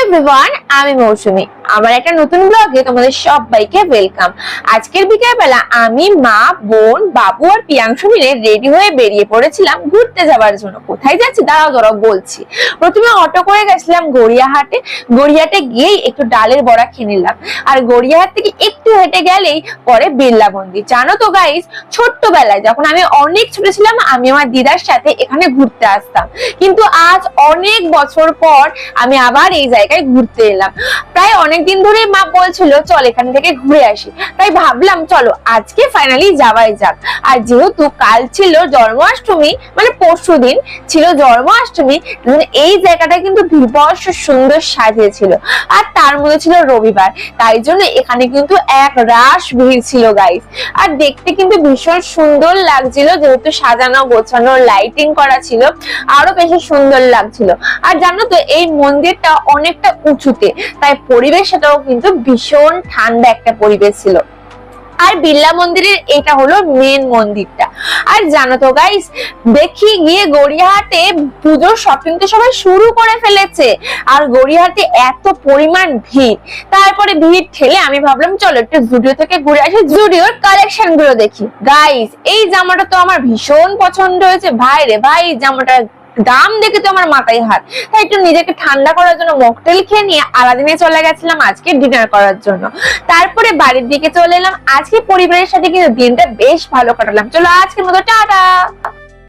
Everyone, আমি মৌসুমী। আমার একটা নতুন ব্লগে তোমাদের সবাইকে ওয়েলকাম। আজকের বিকেলবেলা আমি, মা, বোন, বাবু আর পিয়াংশু মিলে রেডি হয়ে বেরিয়ে পড়েছিলাম ঘুরতে যাওয়ার জন্য। কোথায় যাচ্ছি দাঁড়াও বলছি। প্রথমে অটো করে গেছিলাম গড়িয়াহাটে। গড়িয়াহাটে গিয়েই একটু ডালের বড়া খেয়ে নিলাম। আর গড়িয়াহাট থেকে একটু হেঁটে গেলেই পরে বিড়লা মন্দির। জানো তো গাইস, ছোট্টবেলায় যখন আমি অনেক ছোট ছিলাম, আমি আমার দিদার সাথে এখানে ঘুরতে আসতাম। কিন্তু আজ অনেক বছর পর আমি আবার এই জায়গায় ঘুরতে এলাম। প্রায় অনেকদিন ধরে মা বলছিল চল এখান থেকে ঘুরে আসি, তাই ভাবলাম চলো আজকে ফাইনালি যাওয়াই যাক। আর যেহেতু কাল ছিল জন্মাষ্টমী, মানে পরশুদিন ছিল জন্মাষ্টমী, এই জায়গাটা কিন্তু বিভৎস সুন্দর সাজিয়েছিল। আর তার মধ্যে ছিল রবিবার, তাই জন্য এখানে কিন্তু এক রাশ ভিড় ছিল গাইস। আর দেখতে কিন্তু ভীষণ সুন্দর লাগছিল, যেহেতু সাজানো গোছানো লাইটিং করা ছিল, আরো বেশি সুন্দর লাগছিল। আর জানো তো এই মন্দিরটা অনেকটা উঁচুতে, তাই পরিবেশটাও কিন্তু ভীষণ ঠান্ডা একটা পরিবেশ ছিল। আর বিড়লা মন্দিরের এটা হলো মেন মন্দিরটা। আর জানো তো গাইস, দেখি গিয়ে গড়িয়াহাটে পুজোর শপিং তো সবাই শুরু করে ফেলেছে। আর গড়িয়াহাটে এত পরিমাণ ভিড়, তারপরে ভিড় ঠেলে আমি ভাবলাম চলো একটু জুডিও থেকে ঘুরে আসি, জুডিওর কালেকশন গুলো দেখি। গাইস, এই জামাটা তো আমার ভীষণ পছন্দ হয়েছে। ভাই রে ভাই, জামাটা দাম দেখে তো আমার মাথায় হাত। তাই একটু নিজেকে ঠান্ডা করার জন্য মকটেল খেয়ে নিয়ে আলাদিনে চলে গেছিলাম আজকে ডিনার করার জন্য। তারপরে বাড়ির দিকে চলে এলাম। আজকে পরিবারের সাথে কিন্তু দিনটা বেশ ভালো কাটালাম। চলো আজকের মতো টাটা।